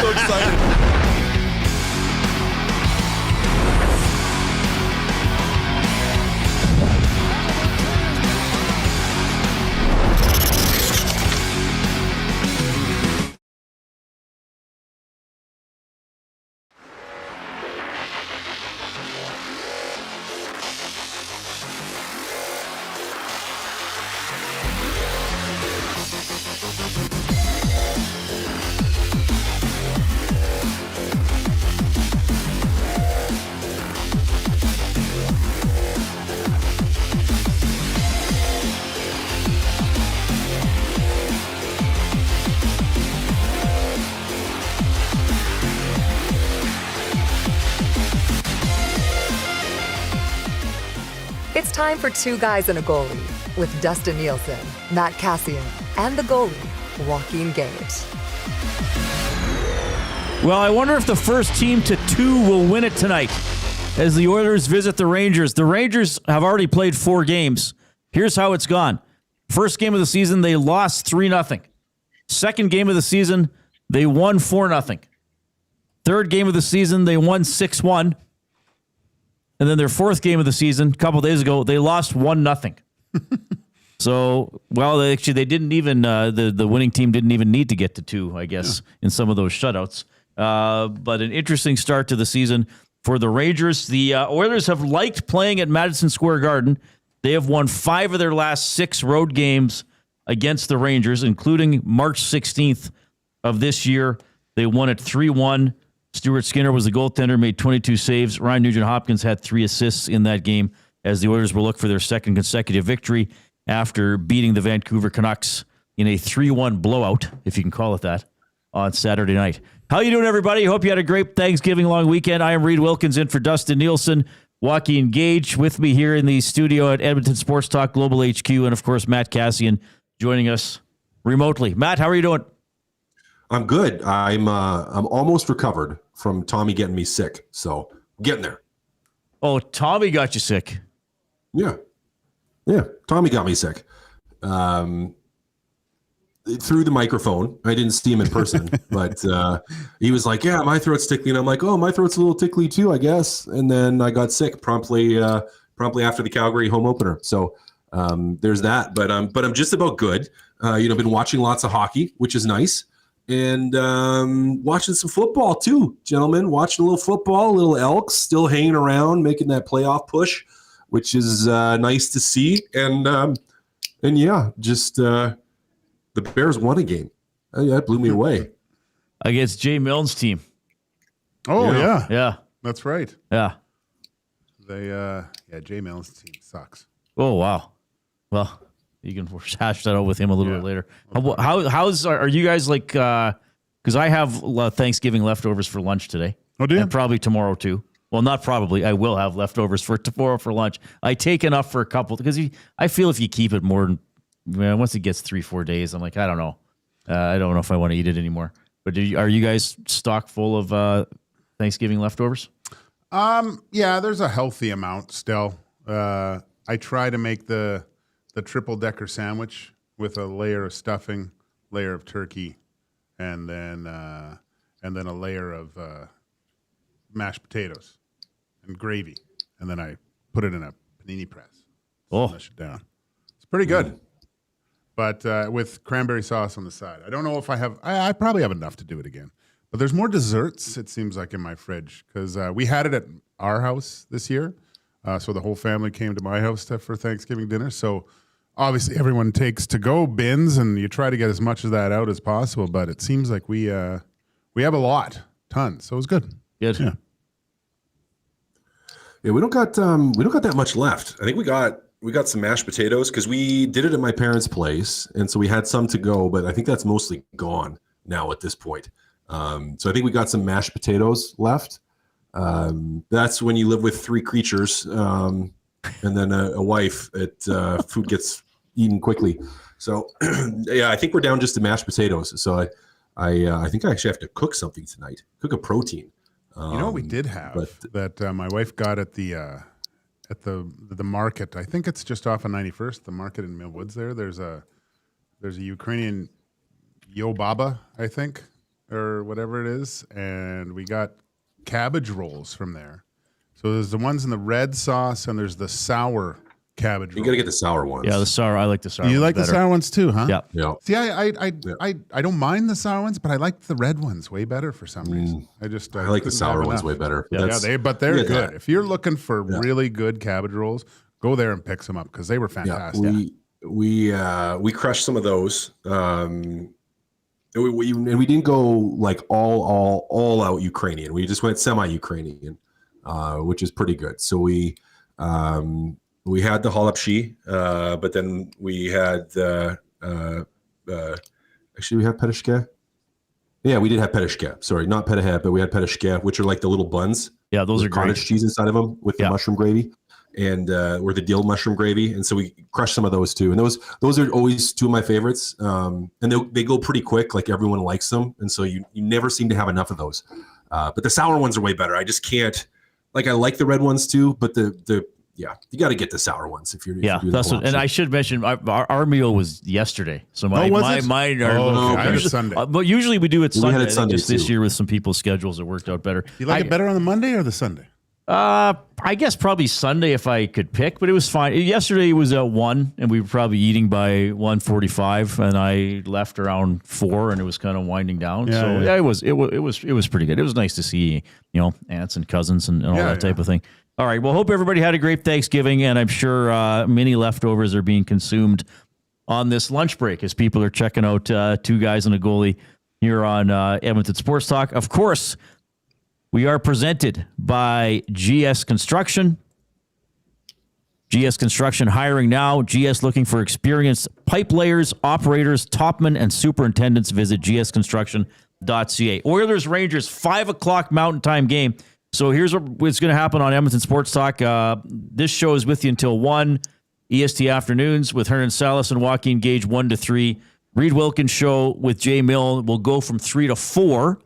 so excited. It's time for Two Guys and a Goalie with Dustin Nielson, Matt Kassian, and the goalie, Joaquin Gage. Well, I wonder if the first team to 2 will win it tonight as the Oilers visit the Rangers. The Rangers have already played 4 games. Here's how it's gone. First game of the season, they lost 3-0. Second game of the season, they won 4-0. Third game of the season, they won 6-1. And then their fourth game of the season, a couple days ago, they lost 1-0. So, well, they didn't even, the winning team didn't even need to get to 2, I guess, in some of those shutouts. But an interesting start to the season for the Rangers. The Oilers have liked playing at Madison Square Garden. They have won 5 of their last 6 road games against the Rangers, including March 16th of this year. They won it 3-1. Stuart Skinner was the goaltender, made 22 saves. Ryan Nugent-Hopkins had 3 assists in that game as the Oilers will look for their second consecutive victory after beating the Vancouver Canucks in a 3-1 blowout, if you can call it that, on Saturday night. How you doing, everybody? Hope you had a great Thanksgiving long weekend. I am Reed Wilkins in for Dustin Nielson. Joaquin Gage with me here in the studio at Edmonton Sports Talk Global HQ, and of course, Matt Kassian joining us remotely. Matt, how are you doing? I'm good. I'm almost recovered from Tommy getting me sick, so I'm getting there. Oh, Tommy got you sick. Yeah. Tommy got me sick. Through the microphone. I didn't see him in person, but he was like, "Yeah, my throat's tickly," and I'm like, "Oh, my throat's a little tickly too, I guess." And then I got sick promptly after the Calgary home opener. So there's that. But I'm just about good. Been watching lots of hockey, which is nice. And watching some football too, gentlemen. Watching a little football, little Elks still hanging around, making that playoff push, which is nice to see. And yeah, just the Bears won a game. That blew me away against Jay Milne's team. Oh yeah, that's right. Yeah, Jay Milne's team sucks. Oh wow, well. You can hash that out with him a little bit later. Are you guys like? Because I have Thanksgiving leftovers for lunch today. Oh, do you? And probably tomorrow too. Well, not probably. I will have leftovers for tomorrow for lunch. I take enough for a couple because I feel if you keep it more than once it gets 3-4 days, I'm like, I don't know. I don't know if I want to eat it anymore. But are you guys stocked full of Thanksgiving leftovers? Yeah, there's a healthy amount still. I try to make the triple-decker sandwich with a layer of stuffing, layer of turkey, and then a layer of mashed potatoes and gravy, and then I put it in a panini press. Smash it down. It's pretty good, but with cranberry sauce on the side. I don't know if I have. I probably have enough to do it again. But there's more desserts, it seems like, in my fridge because we had it at our house this year, so the whole family came to my house for Thanksgiving dinner. So. Obviously, everyone takes to-go bins, and you try to get as much of that out as possible. But it seems like we have a tons. So it was good. Good. Yeah, we don't got that much left. I think we got some mashed potatoes because we did it at my parents' place, and so we had some to go. But I think that's mostly gone now at this point. So I think we got some mashed potatoes left. That's when you live with 3 creatures and then a wife. Food gets eaten quickly. So yeah, I think we're down just to mashed potatoes. So I think I actually have to cook something tonight. Cook a protein. You know what we did have that my wife got at the market. I think it's just off of 91st, the market in Mill Woods there. There's a Ukrainian yobaba, I think. or whatever it is, and we got cabbage rolls from there. So there's the ones in the red sauce, and there's the sour cabbage rolls. You got to get the sour ones. Yeah, the sour. I like the sour. You ones like better. the sour ones too, huh? Yeah. Yeah. See, I don't mind the sour ones, but I like the red ones way better for some reason. I like the sour ones way better. Yeah, they're good. that. If you're looking for really good cabbage rolls, go there and pick some up because they were fantastic. We crushed some of those. And we didn't go like all out Ukrainian. We just went semi-Ukrainian, which is pretty good. So we had the halapshi, but then we had actually we had petishke. Yeah, we did have petishke. Sorry, not petahe, but we had petishke, which are like the little buns. Yeah, those are cottage great. cheese inside of them with the mushroom gravy, and or the dill mushroom gravy. And so we crushed some of those too. And those are always two of my favorites. And they go pretty quick. Like everyone likes them, and so you never seem to have enough of those. But the sour ones are way better. I just can't. Like I like the red ones too, but you got to get the sour ones if you're that's what. And I should mention our meal was yesterday, so mine are I was Sunday. But usually we do it Sunday. had it Sunday just this too. year with some people's schedules, it worked out better. You like it better on the Monday or the Sunday? I guess probably Sunday if I could pick, but it was fine. Yesterday was at 1, and we were probably eating by 1:45, and I left around 4, and it was kind of winding down. It was pretty good. It was nice to see aunts and cousins and all that type of thing. All right. Well, hope everybody had a great Thanksgiving, and I'm sure many leftovers are being consumed on this lunch break as people are checking out Two Guys and a Goalie here on Edmonton Sports Talk. Of course, we are presented by GS Construction. GS Construction hiring now. GS looking for experienced pipe layers, operators, topmen, and superintendents. Visit gsconstruction.ca. Oilers Rangers 5 o'clock Mountain Time game. So here's what's going to happen on Edmonton Sports Talk. This show is with you until 1. EST Afternoons with Hernan Salas and Joaquin Gage 1 to 3. Reed Wilkins show with Jay Mill will go from 3 to 4.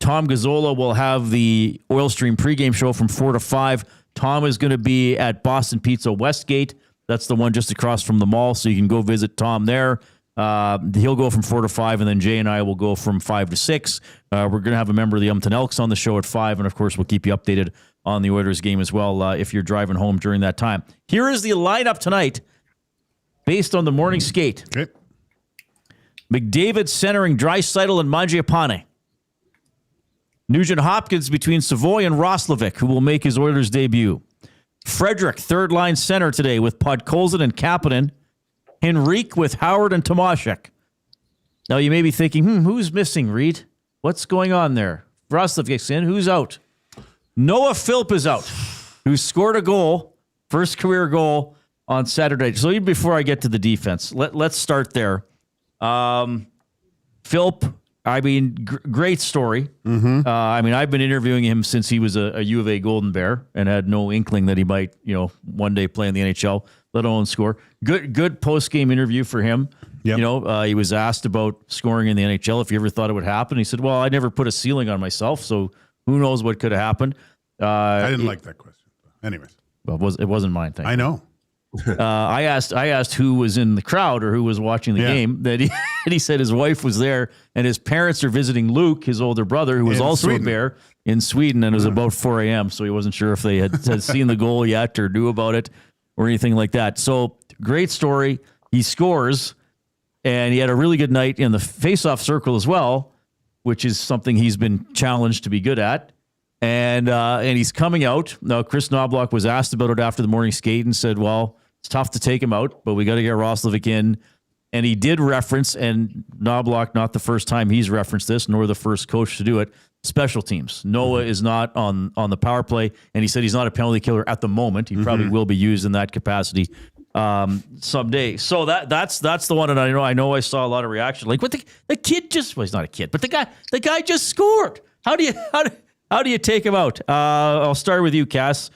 Tom Gazzola will have the Oil Stream pregame show from 4 to 5. Tom is going to be at Boston Pizza Westgate. That's the one just across from the mall, so you can go visit Tom there. He'll go from 4 to 5, and then Jay and I will go from 5 to 6. We're going to have a member of the Edmonton Elks on the show at 5, and of course, we'll keep you updated on the Oilers game as well if you're driving home during that time. Here is the lineup tonight based on the morning skate. Okay. McDavid centering Draisaitl and Mangiapane. Nugent-Hopkins between Savoy and Roslovic, who will make his Oilers debut. Frederick, third-line center today with Podkolzin and Kapanen. Henrique with Howard and Tomasik. Now, you may be thinking, who's missing, Reed? What's going on there? Roslovic's in. Who's out? Noah Philp is out, who scored a goal, first career goal on Saturday. So even before I get to the defense, let's start there. Philp, great story. I've been interviewing him since he was a U of A Golden Bear and had no inkling that he might, one day play in the NHL, let alone score. Good post-game interview for him. Yep. He was asked about scoring in the NHL, if he ever thought it would happen. He said, well, I never put a ceiling on myself, so who knows what could have happened. I didn't like that question. Anyways. Well, it wasn't mine. Thank you. I know. I asked who was in the crowd or who was watching the game. That he said his wife was there, and his parents are visiting Luke, his older brother, who was also a Bear in Sweden, and it was about 4 a.m. So he wasn't sure if they had seen the goal yet or knew about it or anything like that. So great story. He scores, and he had a really good night in the faceoff circle as well, which is something he's been challenged to be good at. And he's coming out. Now, Chris Knobloch was asked about it after the morning skate and said, well, it's tough to take him out, but we got to get Roslovic in. And he did reference, and Knobloch, not the first time he's referenced this, nor the first coach to do it, special teams. Noah is not on the power play, and he said he's not a penalty killer at the moment. He probably will be used in that capacity someday. So that's the one, and I know I saw a lot of reaction. Like, what the kid just, well, he's not a kid, but the guy just scored. How do you take him out? I'll start with you, Cass.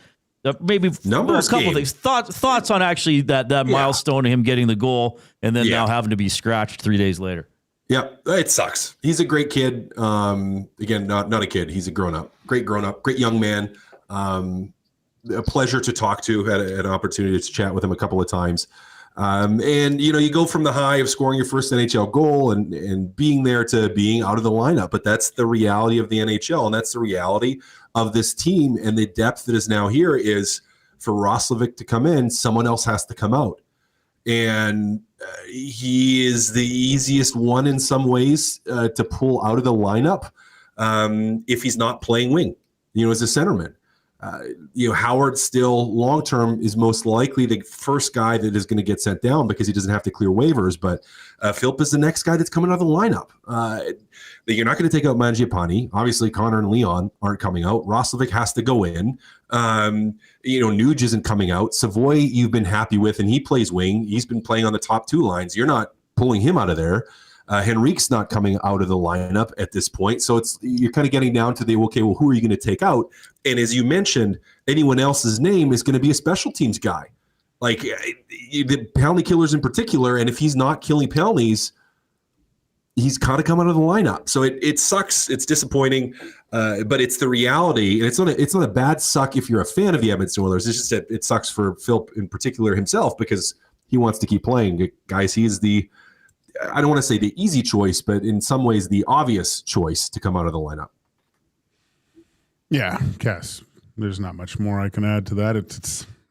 Maybe a couple of things. Thoughts on actually that milestone of him getting the goal and then now having to be scratched 3 days later. Yeah, it sucks. He's a great kid. Again, not a kid. He's a grown-up. Great grown-up. Great young man. A pleasure to talk to. Had an opportunity to chat with him a couple of times. And you go from the high of scoring your first NHL goal and being there to being out of the lineup. But that's the reality of the NHL, and that's the reality of this team. And the depth that is now here is for Roslovic to come in, someone else has to come out. And he is the easiest one in some ways to pull out of the lineup if he's not playing wing, as a centerman. Howard still long-term is most likely the first guy that is going to get sent down because he doesn't have to clear waivers. But Philp is the next guy that's coming out of the lineup. You're not going to take out Mangiapane. Obviously, Connor and Leon aren't coming out. Roslovic has to go in. Nuge isn't coming out. Savoy, you've been happy with, and he plays wing. He's been playing on the top two lines. You're not pulling him out of there. Henrique's not coming out of the lineup at this point. So you're kind of getting down to who are you going to take out? And as you mentioned, anyone else's name is going to be a special teams guy. Like the penalty killers in particular. And if he's not killing penalties, he's kind of come out of the lineup. So it sucks. It's disappointing, but it's the reality. And it's not a bad suck if you're a fan of the Edmonton Oilers. It's just that it sucks for Philp in particular himself because he wants to keep playing. Guys, he is I don't want to say the easy choice, but in some ways the obvious choice to come out of the lineup. Yeah, Cass, there's not much more I can add to that.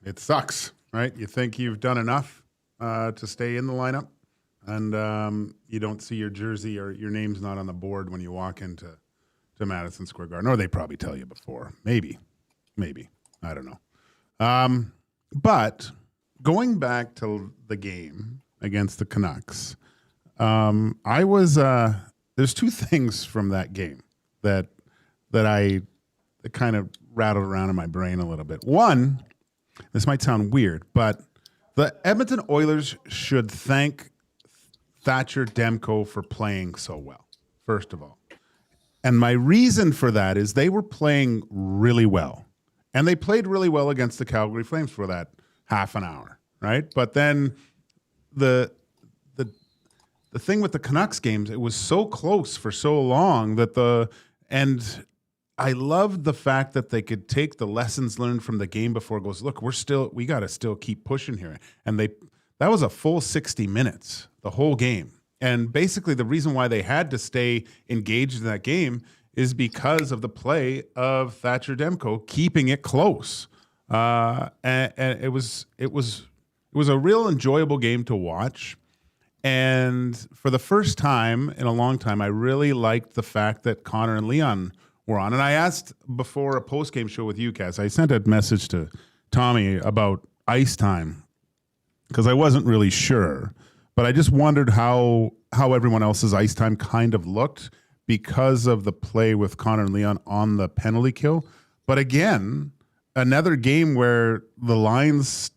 It sucks, right? You think you've done enough to stay in the lineup, and you don't see your jersey or your name's not on the board when you walk into Madison Square Garden. Or they probably tell you before. Maybe. I don't know. But going back to the game against the Canucks, there's two things from that game that kind of rattled around in my brain a little bit. One, this might sound weird, but the Edmonton Oilers should thank Thatcher Demko for playing so well, first of all. And my reason for that is they were playing really well. And they played really well against the Calgary Flames for that half an hour, right? But then the thing with the Canucks games, it was so close for so long and I loved the fact that they could take the lessons learned from the game before. Goes, look, we got to still keep pushing here. And that was a full 60 minutes, the whole game. And basically the reason why they had to stay engaged in that game is because of the play of Thatcher Demko keeping it close. And it was a real enjoyable game to watch. And for the first time in a long time, I really liked the fact that Connor and Leon were on. And I asked before a post-game show with you, Cass, I sent a message to Tommy about ice time because I wasn't really sure. But I just wondered how everyone else's ice time kind of looked because of the play with Connor and Leon on the penalty kill. But again, another game where the lines,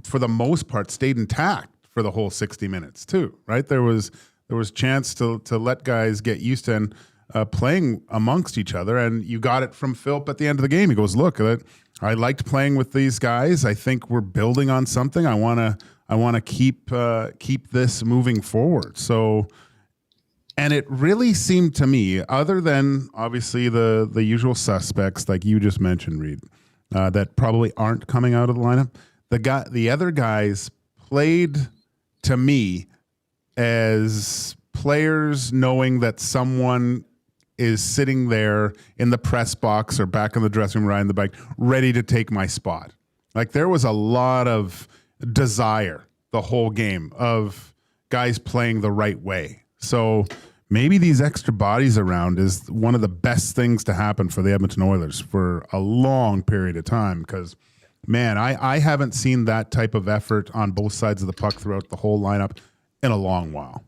for the most part, stayed intact for the whole 60 minutes too, right? There was chance to let guys get used to and playing amongst each other, and you got it from Philp at the end of the game. He goes, "Look, I liked playing with these guys. I think we're building on something. I want to keep this moving forward." So, and it really seemed to me, other than obviously the usual suspects like you just mentioned, Reed, that probably aren't coming out of the lineup. The other guys played to me as players knowing that someone is sitting there in the press box or back in the dressing room riding the bike, ready to take my spot. Like there was a lot of desire the whole game of guys playing the right way. So maybe these extra bodies around is one of the best things to happen for the Edmonton Oilers for a long period of time because, man, I haven't seen that type of effort on both sides of the puck throughout the whole lineup in a long while.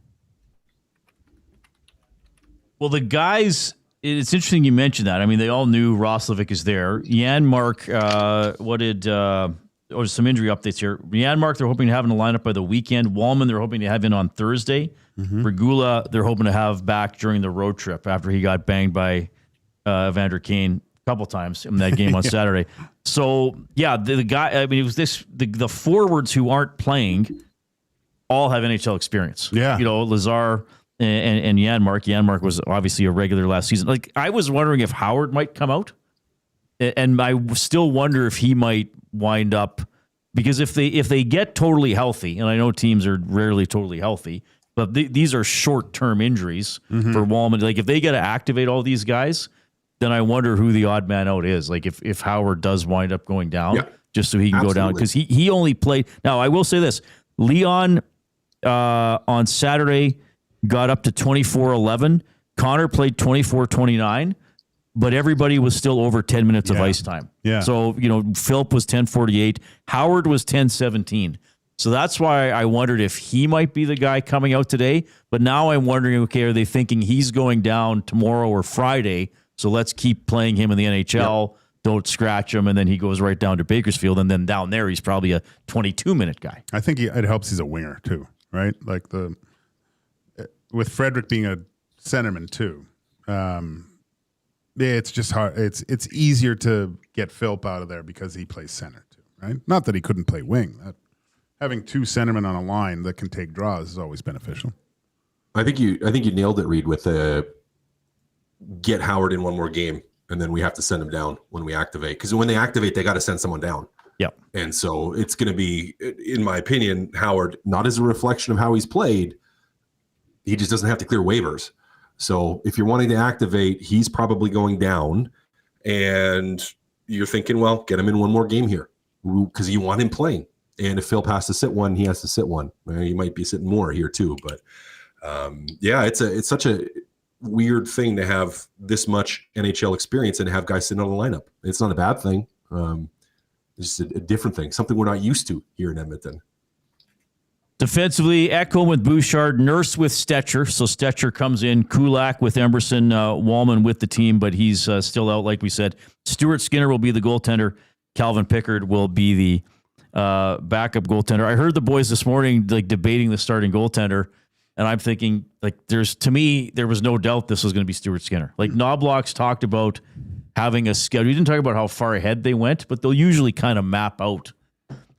Well, the guys, it's interesting you mentioned that. I mean, they all knew Roslovic is there. Janmark, some injury updates here. Janmark, they're hoping to have in the lineup by the weekend. Wallman, they're hoping to have in on Thursday. Regula, they're hoping to have back during the road trip after he got banged by Evander Kane a couple times in that game on Saturday. So, yeah, the guy, I mean, it was the forwards who aren't playing all have NHL experience. Yeah. Lazar and Janmark. Janmark was obviously a regular last season. Like, I was wondering if Howard might come out, and I still wonder if he might wind up Because if they get totally healthy, and I know teams are rarely totally healthy, but these are short-term injuries for Wallman. Like if they got to activate all these guys, then I wonder who the odd man out is. Like if Howard does wind up going down, just so he can go down. Because he only played. Now, I will say this. Leon on Saturday got up to 24-11. Connor played 24-29. But everybody was still over 10 minutes of ice time. Yeah. So, Philp was 10:48. Howard was 10:17. So that's why I wondered if he might be the guy coming out today. But now I'm wondering, okay, are they thinking he's going down tomorrow or Friday? So let's keep playing him in the NHL. Don't scratch him. And then he goes right down to Bakersfield. And then down there, he's probably a 22-minute guy. I think it helps he's a winger too, right? Like with Frederick being a centerman too. It's just hard. It's easier to get Philp out of there because he plays center too, right? Not that he couldn't play wing. Having two centermen on a line that can take draws is always beneficial. I think you nailed it, Reed, with get Howard in one more game, and then we have to send him down when we activate. Because when they activate, they got to send someone down. Yep. And so it's going to be, in my opinion, Howard, not as a reflection of how he's played, he just doesn't have to clear waivers. So if you're wanting to activate, he's probably going down, and you're thinking, well, get him in one more game here because you want him playing. And if Philp has to sit one, he has to sit one. He might be sitting more here too. But it's such a weird thing to have this much NHL experience and to have guys sitting on the lineup. It's not a bad thing. It's just a different thing, something we're not used to here in Edmonton. Defensively, Ekholm with Bouchard, Nurse with Stetcher. So Stetcher comes in, Kulak with Emerson, Wallman with the team, but he's still out, like we said. Stuart Skinner will be the goaltender. Calvin Pickard will be the backup goaltender. I heard the boys this morning debating the starting goaltender, and I'm thinking, there was no doubt this was going to be Stuart Skinner. Knobloch's talked about having a schedule. He didn't talk about how far ahead they went, but they'll usually kind of map out.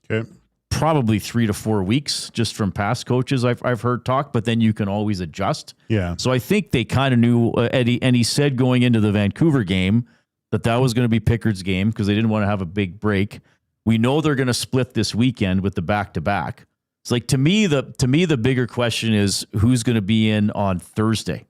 Okay. Probably 3 to 4 weeks just from past coaches I've heard talk, but then you can always adjust. Yeah. So I think they kind of knew, Eddie, and he said going into the Vancouver game that was going to be Pickard's game because they didn't want to have a big break. We know they're going to split this weekend with the back-to-back. It's to me the bigger question is who's going to be in on Thursday.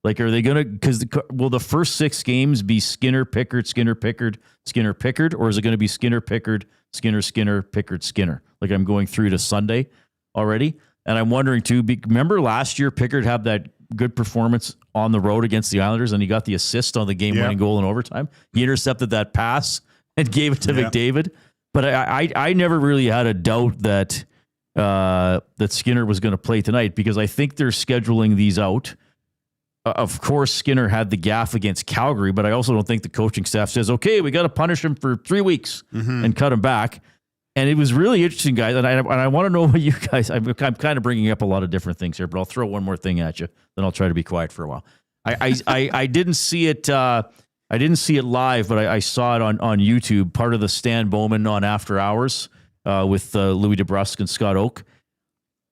Are they going to, will the first 6 games be Skinner, Pickard, Skinner, Pickard, Skinner, Pickard, or is it going to be Skinner, Pickard, Skinner, Skinner, Pickard, Skinner? I'm going through to Sunday already. And I'm wondering too, remember last year Pickard had that good performance on the road against the Islanders and he got the assist on the game-winning goal in overtime. He intercepted that pass and gave it to McDavid. But I never really had a doubt that Skinner was going to play tonight because I think they're scheduling these out. Of course, Skinner had the gaffe against Calgary, but I also don't think the coaching staff says, okay, we got to punish him for 3 weeks and cut him back. And it was really interesting, guys. And I want to know what you guys, I'm kind of bringing up a lot of different things here, but I'll throw one more thing at you. Then I'll try to be quiet for a while. I didn't see it. I didn't see it live, but I saw it on YouTube, part of the Stan Bowman on After Hours with Louis DeBrusque and Scott Oak.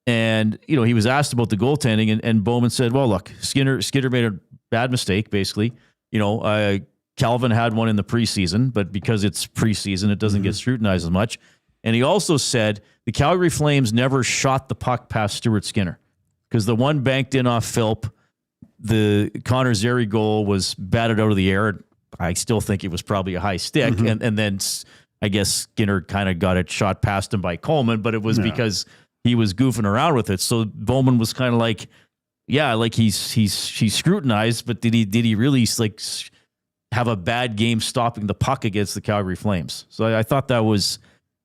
And, he was asked about the goaltending and Bowman said, well, look, Skinner made a bad mistake, basically. Calvin had one in the preseason, but because it's preseason, it doesn't get scrutinized as much. And he also said the Calgary Flames never shot the puck past Stuart Skinner because the one banked in off Philp, the Connor Zary goal was batted out of the air. I still think it was probably a high stick. And then I guess Skinner kind of got it shot past him by Coleman, but it was because he was goofing around with it. So Bowman was kind of he's scrutinized, but did he really have a bad game stopping the puck against the Calgary Flames? So I thought that was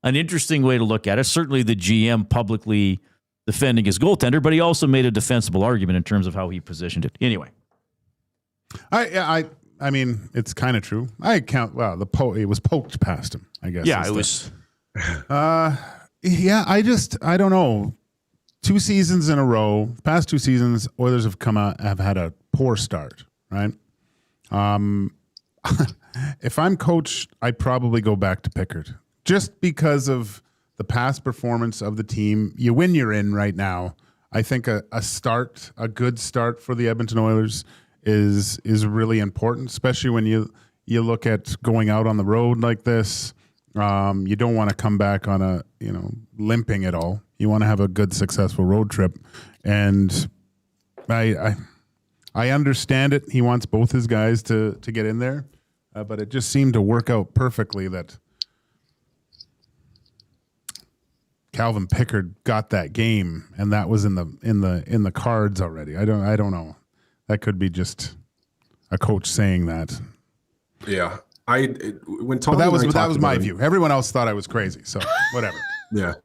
an interesting way to look at it. Certainly the GM publicly defending his goaltender, but he also made a defensible argument in terms of how he positioned it. Anyway. I mean, it's kind of true. It was poked past him, I guess. Yeah, it was. I don't know. 2 seasons in a row, past 2 seasons, Oilers have had a poor start, right? If I'm coach, I'd probably go back to Pickard. Just because of the past performance of the team. You win, you're in right now. I think a good start for the Edmonton Oilers is really important, especially when you look at going out on the road like this. You don't want to come back on a, limping at all. You want to have a good, successful road trip. And I understand it. He wants both his guys to get in there. But it just seemed to work out perfectly that Calvin Pickard got that game, and that was in the cards already. I don't know. That could be just a coach saying that. Yeah, when Tommy but that was my view. Everyone else thought I was crazy, so whatever. Yeah,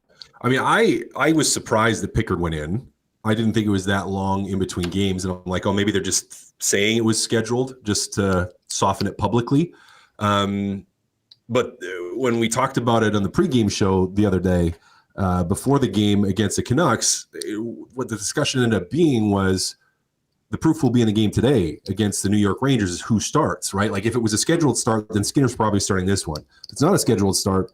I mean, I was surprised that Pickard went in. I didn't think it was that long in between games, and I'm like, oh, maybe they're just saying it was scheduled just to soften it publicly. But when we talked about it on the pregame show the other day, before the game against the Canucks, what the discussion ended up being was the proof will be in the game today against the New York Rangers is who starts, right? Like if it was a scheduled start, then Skinner's probably starting this one. If it's not a scheduled start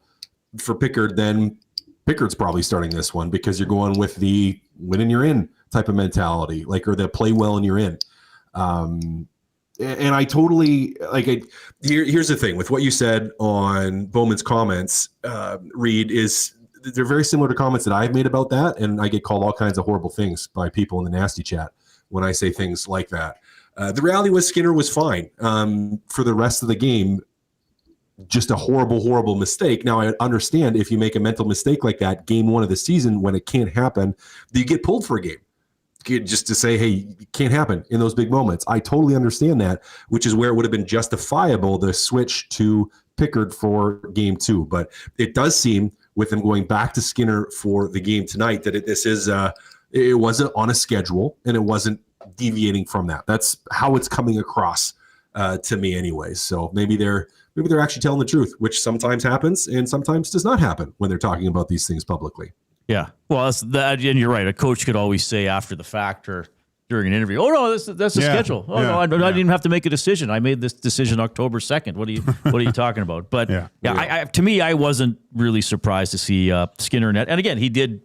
for Pickard, then Pickard's probably starting this one because you're going with the win and you're in type of mentality, like, or the play well and you're in. And I totally here's the thing with what you said on Bowman's comments, Reed, is they're very similar to comments that I've made about that. And I get called all kinds of horrible things by people in the nasty chat when I say things like that. The reality was Skinner was fine for the rest of the game. Just a horrible, horrible mistake. Now, I understand if you make a mental mistake like that, game one of the season, when it can't happen, you get pulled for a game. Just to say, hey, it can't happen in those big moments. I totally understand that, which is where it would have been justifiable to switch to Pickard for game two. But it does seem, with them going back to Skinner for the game tonight, that it wasn't on a schedule and it wasn't deviating from that. That's how it's coming across to me anyways. So maybe they're actually telling the truth, which sometimes happens and sometimes does not happen when they're talking about these things publicly. Yeah. Well, and you're right. A coach could always say after the fact or during an interview, "Oh no, that's the schedule. Oh no, I didn't even have to make a decision. I made this decision October 2nd. What are you talking about?" But to me, I wasn't really surprised to see Skinner net. And again, he did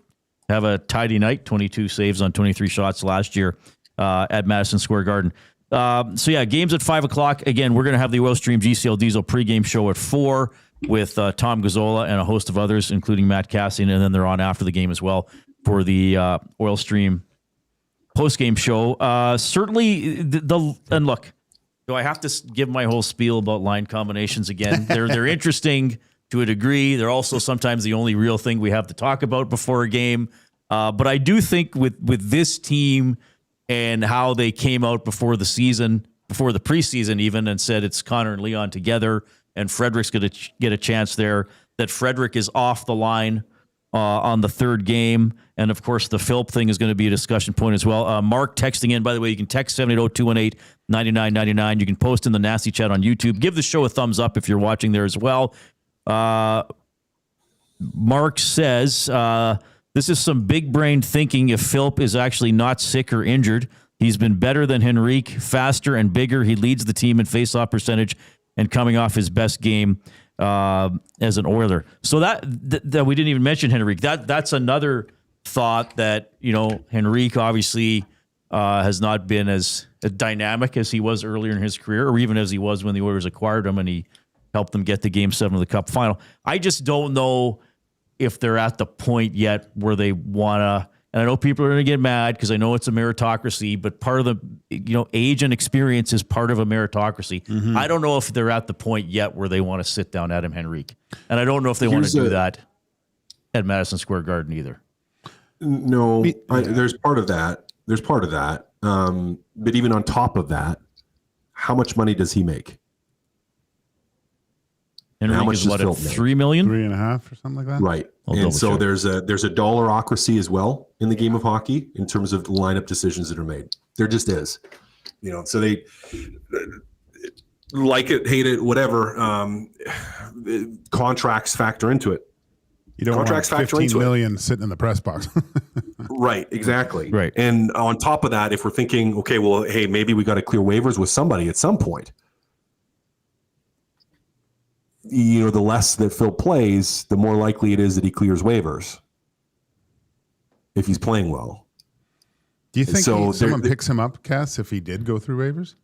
have a tidy night, 22 saves on 23 shots last year at Madison Square Garden. Games at 5:00. Again, we're going to have the Oil Stream GCL Diesel pregame show at 4 with Tom Gazzola and a host of others, including Matt Kassian, and then they're on after the game as well for the Oil Stream postgame show. Certainly, and look, do I have to give my whole spiel about line combinations again? They're interesting to a degree. They're also sometimes the only real thing we have to talk about before a game. But I do think with this team and how they came out before the season, before the preseason even, and said it's Connor and Leon together, and Frederick's going to get a chance there, that Frederick is off the line on the third game. And, of course, the Philp thing is going to be a discussion point as well. Mark texting in, by the way, you can text 780-218-9999. You can post in the Nasty Chat on YouTube. Give the show a thumbs up if you're watching there as well. Mark says, this is some big brain thinking if Philp is actually not sick or injured. He's been better than Henrique, faster and bigger. He leads the team in faceoff percentage and coming off his best game as an Oiler. So that we didn't even mention Henrique. That's another thought that, Henrique obviously has not been as dynamic as he was earlier in his career, or even as he was when the Oilers acquired him and he helped them get to Game 7 of the Cup final. I just don't know if they're at the point yet where they want to, and I know people are going to get mad because I know it's a meritocracy, but part of the, age and experience is part of a meritocracy. Mm-hmm. I don't know if they're at the point yet where they want to sit down Adam Henrique. And I don't know if they want to do that at Madison Square Garden either. No, there's part of that. But even on top of that, how much money does he make? Henrique is what, at $3 million? 3.5 or something like that? Right. And so there's a dollarocracy as well in the game of hockey in terms of the lineup decisions that are made. There just is. So they like it, hate it, whatever. Contracts factor into it. You don't want 15 million sitting in the press box. Right, exactly. Right. And on top of that, if we're thinking, okay, well, hey, maybe we got to clear waivers with somebody at some point. The less that Phil plays, the more likely it is that he clears waivers if he's playing well. Do you think someone picks him up, Cass, if he did go through waivers?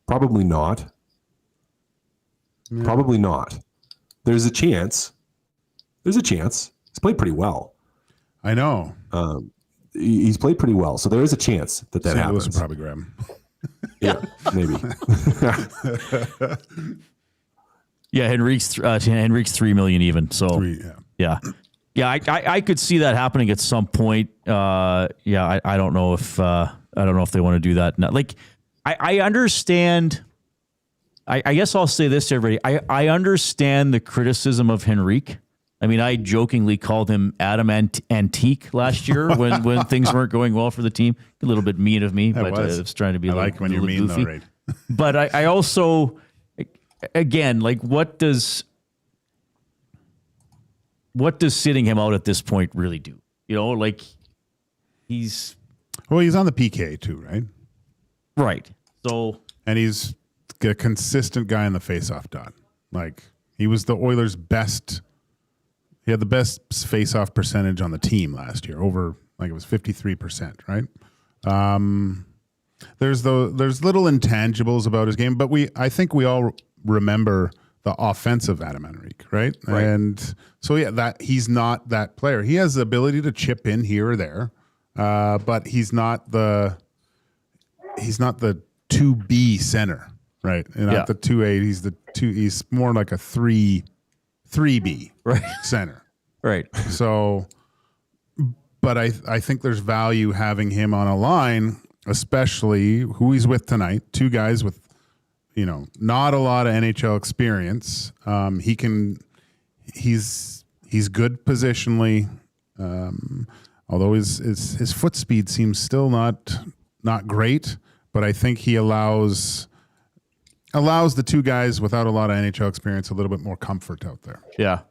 Probably not. Probably not. There's a chance. He's played pretty well. I know. He's played pretty well, so there is a chance that St. happens. Louis will probably grab him. Yeah, maybe. Yeah, Henrique's $3 million even. So yeah. I could see that happening at some point. I don't know if they want to do that now. Like, I understand. I guess I'll say this to everybody. I understand the criticism of Henrique. I mean, I jokingly called him Adam Antique last year when things weren't going well for the team. A little bit mean of me, but I was trying to be. I like when you're mean, goofy. though, right? But I also, again, like, what does sitting him out at this point really do? You know, like, he's on the PK too, right? Right. So, and he's a consistent guy in the faceoff dot. Like, he was the Oilers' best. He had the best face-off percentage on the team last year, over, like, it was 53%, right? There's little intangibles about his game, but I think we all remember the offensive Adam Henrique, right? And so that he's not that player. He has the ability to chip in here or there, but he's not the 2B center, right? And not the 2A. He's more like a 3B center. Right. So, but I think there's value having him on a line, especially who he's with tonight. Two guys with, not a lot of NHL experience. He's good positionally. Although his foot speed seems still not great, but I think he allows the two guys without a lot of NHL experience a little bit more comfort out there. Yeah.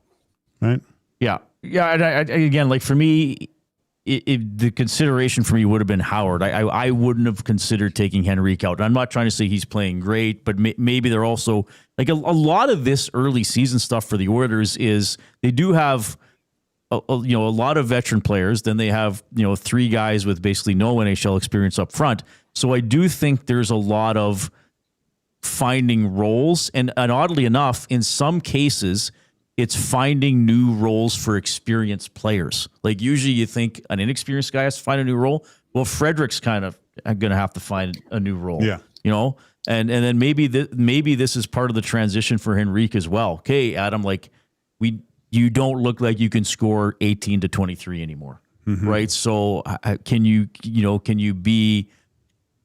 Right? Yeah. Yeah. And again, like, for me, the consideration for me would have been Howard. I wouldn't have considered taking Henrique out. I'm not trying to say he's playing great, but maybe they're also, like, a lot of this early season stuff for the Oilers is they do have a lot of veteran players. Then they have, three guys with basically no NHL experience up front. So I do think there's a lot of finding roles, and oddly enough, in some cases, it's finding new roles for experienced players. Like, usually you think an inexperienced guy has to find a new role. Well, Frederick's kind of going to have to find a new role. Yeah, and then maybe this is part of the transition for Henrique as well. Okay, Adam, like, you don't look like you can score 18 to 23 anymore, right? So can you be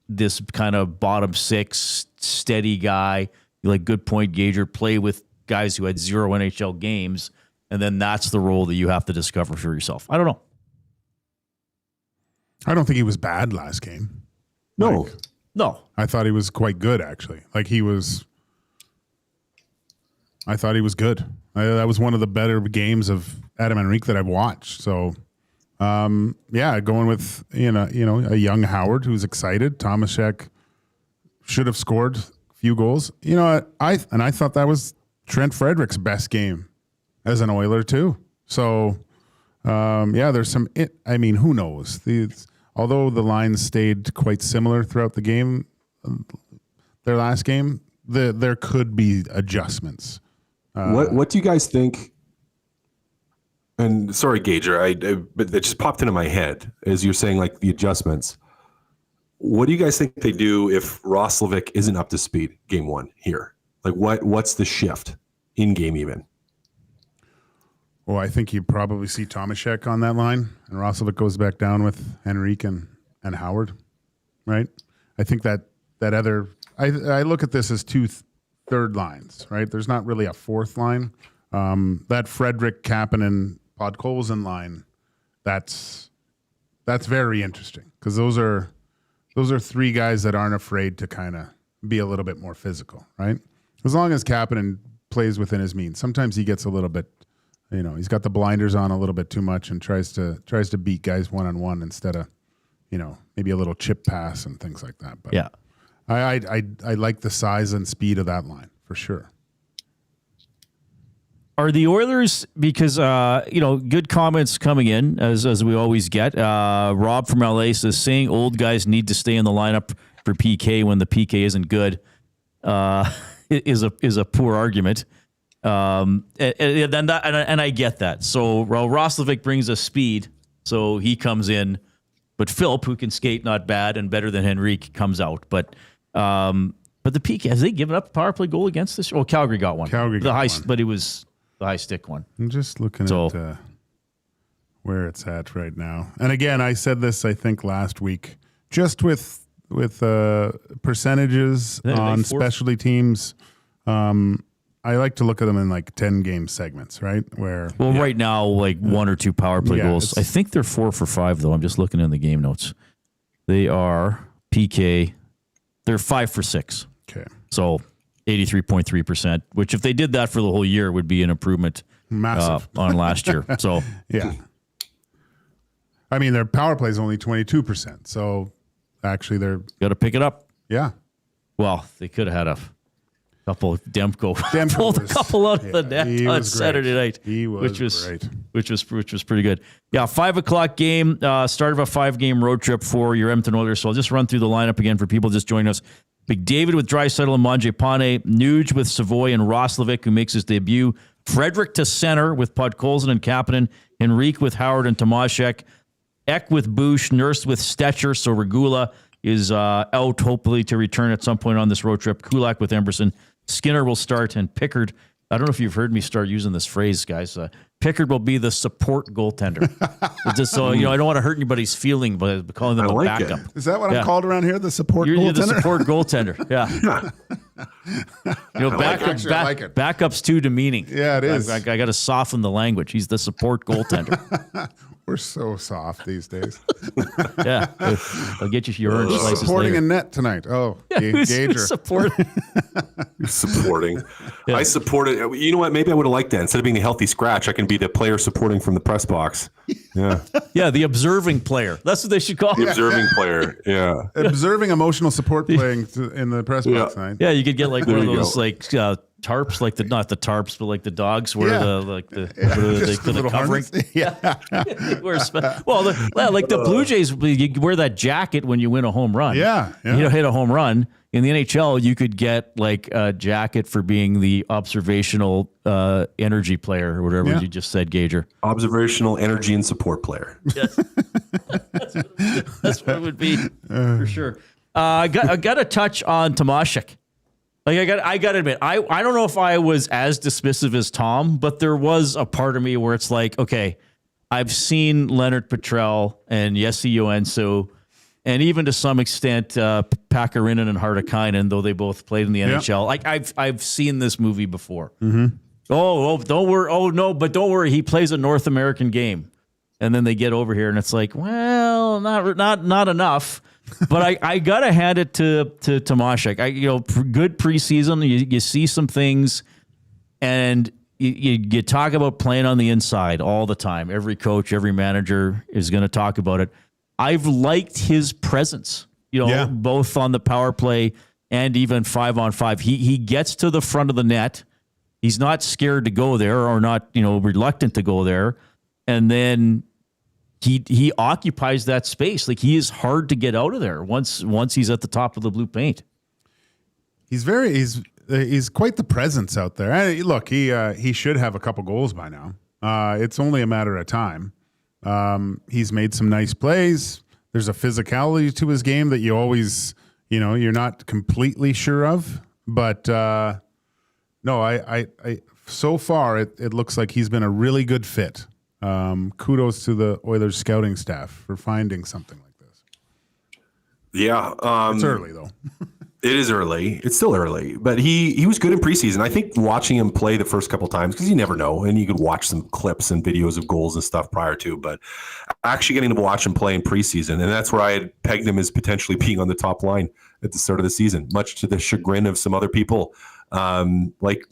this kind of bottom six steady guy, like good point gauger, play with guys who had 0 NHL games, and then that's the role that you have to discover for yourself? I don't know. I don't think he was bad last game. No. I thought he was quite good, actually. Like, I thought he was good. That was one of the better games of Adam Henrique that I've watched. So, going with a young Howard who's excited. Tomasik should have scored a few goals. I thought that was Trent Frederick's best game as an Oiler too. So, there's some. Who knows? Although the lines stayed quite similar throughout the game, their last game, there could be adjustments. What do you guys think? And sorry, Gager, but it just popped into my head as you're saying, like, the adjustments. What do you guys think they do if Roslovic isn't up to speed game one here? Like, what's the shift in game even? Well, I think you probably see Tomasik on that line, and Roslovic goes back down with Henrique and Howard, right? I think that other – I look at this as two third lines, right? There's not really a fourth line. That Frederick, Kapanen, Podkolzin line, that's very interesting because those are three guys that aren't afraid to kind of be a little bit more physical, right? As long as Kapanen plays within his means. Sometimes he gets a little bit, he's got the blinders on a little bit too much and tries to beat guys one-on-one instead of, maybe a little chip pass and things like that. But yeah, I like the size and speed of that line for sure. Are the Oilers, because, good comments coming in, as we always get. Rob from LA says, saying old guys need to stay in the lineup for PK when the PK isn't good. is a poor argument. And I get that. So Roslovic brings us speed, so he comes in. But Philp, who can skate not bad and better than Henrique, comes out. But the PK, has they given up a power play goal against this? Oh, Calgary got one. But it was the high stick one. I'm just looking at where it's at right now. And again, I said this, I think, last week. Just with percentages on specialty teams, I like to look at them in like 10-game segments, right? Right now, like 1 or 2 power play goals. I think they're 4 for 5, though. I'm just looking in the game notes. They are PK. They're 5 for 6. Okay. So 83.3%, which if they did that for the whole year would be an improvement massive on last year. So yeah. I mean, their power play is only 22%. So actually they're got to pick it up. Yeah. Well, they could have had a couple of Demko pulled a couple out of the net on Saturday night, which was pretty good. Yeah, 5:00 game, start of a 5-game road trip for your Edmonton Oilers. So I'll just run through the lineup again for people just joining us. McDavid with Draisaitl and Mangiapane, Nuge with Savoy and Roslovic, who makes his debut. Frederick to center with Podkolzin and Kapanen. Henrique with Howard and Tomasik. Ek with Bush, Nurse with Stetcher. So Regula is out, hopefully to return at some point on this road trip. Kulak with Emberson. Skinner will start, and Pickard, I don't know if you've heard me start using this phrase, guys. Pickard will be the support goaltender. Just so, I don't want to hurt anybody's feeling by calling them a backup. Is that what I'm called around here? The support goaltender? You're the support goaltender, yeah. Backup's too demeaning. Yeah, it is. I got to soften the language. He's the support goaltender. We're so soft these days. Yeah. I'll get you your orange slices supporting later. a net tonight. Oh, Gager. Supporting. Yeah. I supported. You know what? Maybe I would have liked that. Instead of being the healthy scratch, I can be the player supporting from the press box. Yeah. Yeah, the observing player. That's what they should call it. The observing player. Yeah. Observing emotional support playing in the press box tonight. Yeah, you could get like one of those tarps, like not the tarps, but like the dogs wear the covering. Yeah. Like the Blue Jays, you wear that jacket when you win a home run. Yeah. You hit a home run. In the NHL, you could get like a jacket for being the observational energy player or whatever you just said, Gager. Observational energy and support player. Yes. That's what it would be for sure. I got to touch on Tomasik. Like I got to admit, I don't know if I was as dismissive as Tom, but there was a part of me where it's like, okay, I've seen Leonard Petrell and Jesse Joensuu, and even to some extent Pakarinen and Hartikainen, though they both played in the NHL. Like I've seen this movie before. Mm-hmm. Oh, don't worry. Oh no, but don't worry. He plays a North American game, and then they get over here, and it's like, well, not enough. But I gotta hand it to Tomasik. Good preseason. You see some things, and you talk about playing on the inside all the time. Every coach, every manager is going to talk about it. I've liked his presence. Both on the power play and even 5-on-5. He gets to the front of the net. He's not scared to go there or not reluctant to go there, and then he occupies that space. Like he is hard to get out of there once he's at the top of the blue paint. He's quite the presence out there. Look, he should have a couple goals by now. It's only a matter of time. He's made some nice plays. There's a physicality to his game that you always, you're not completely sure of. But no, I so far it looks like he's been a really good fit. Kudos to the Oilers scouting staff for finding something like this. Yeah. It's early, though. It is early. It's still early. But he was good in preseason. I think watching him play the first couple of times, because you never know, and you could watch some clips and videos of goals and stuff prior to, but actually getting to watch him play in preseason, and that's where I had pegged him as potentially being on the top line at the start of the season, much to the chagrin of some other people, like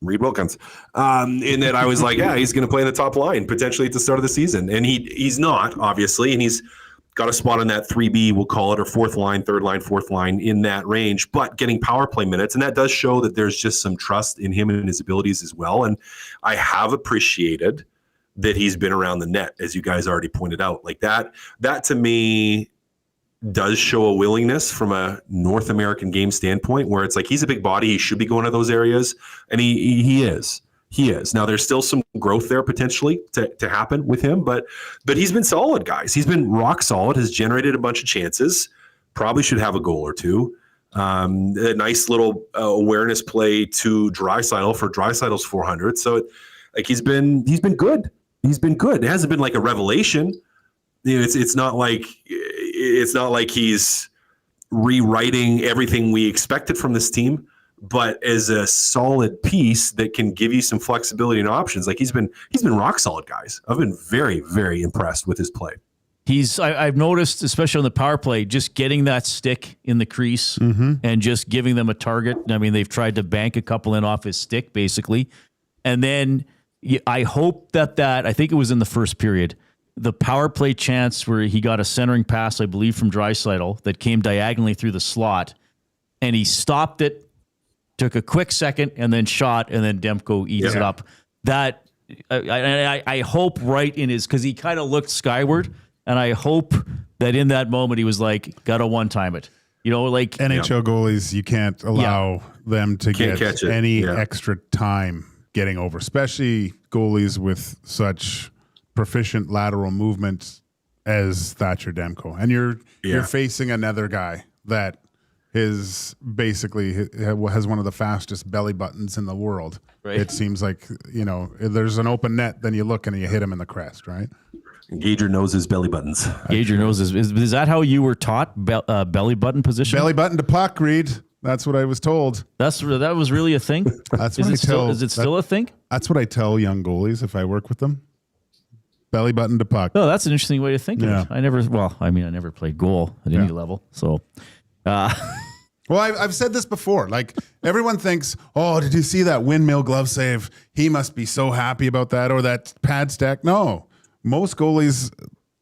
Reed Wilkins, in that I was like, yeah, he's going to play in the top line potentially at the start of the season. And he's not, obviously, and he's got a spot on that 3B, we'll call it, or fourth line, third line, fourth line in that range, but getting power play minutes. And that does show that there's just some trust in him and his abilities as well. And I have appreciated that he's been around the net, as you guys already pointed out. Like that to me does show a willingness from a North American game standpoint, where it's like he's a big body, he should be going to those areas, and he is. He is. Now there's still some growth there potentially to happen with him, but he's been solid, guys. He's been rock solid, has generated a bunch of chances, probably should have a goal or two. A nice little awareness play to Draisaitl for Draisaitl's 400. So like he's been good. He's been good. It hasn't been like a revelation. You know, it's not like he's rewriting everything we expected from this team, but as a solid piece that can give you some flexibility and options. Like he's been rock solid, guys. I've been very, very impressed with his play. I've noticed, especially on the power play, just getting that stick in the crease and just giving them a target. I mean, they've tried to bank a couple in off his stick, basically. And then I hope that I think it was in the first period, the power play chance where he got a centering pass, I believe, from Draisaitl that came diagonally through the slot, and he stopped it, took a quick second, and then shot, and then Demko eats it up. That I hope right in his, because he kind of looked skyward, and I hope that in that moment he was like, gotta one-time it. You know, like NHL goalies, you can't allow them to get any extra time getting over, especially goalies with such proficient lateral movement as Thatcher Demko. And you're facing another guy that is basically has one of the fastest belly buttons in the world. Right. It seems like, you know, there's an open net, then you look and you hit him in the crest, right? Gager knows his belly buttons. Gager knows his. Is that how you were taught belly button position? Belly button to puck, Reed. That's what I was told. That was really a thing? That's what is it still a thing? That's what I tell young goalies if I work with them. Belly button to puck. Oh, that's an interesting way to think of it. I never played goal at any level. So, well, I've said this before. Like, everyone thinks, oh, did you see that windmill glove save? He must be so happy about that, or that pad stack. No, most goalies,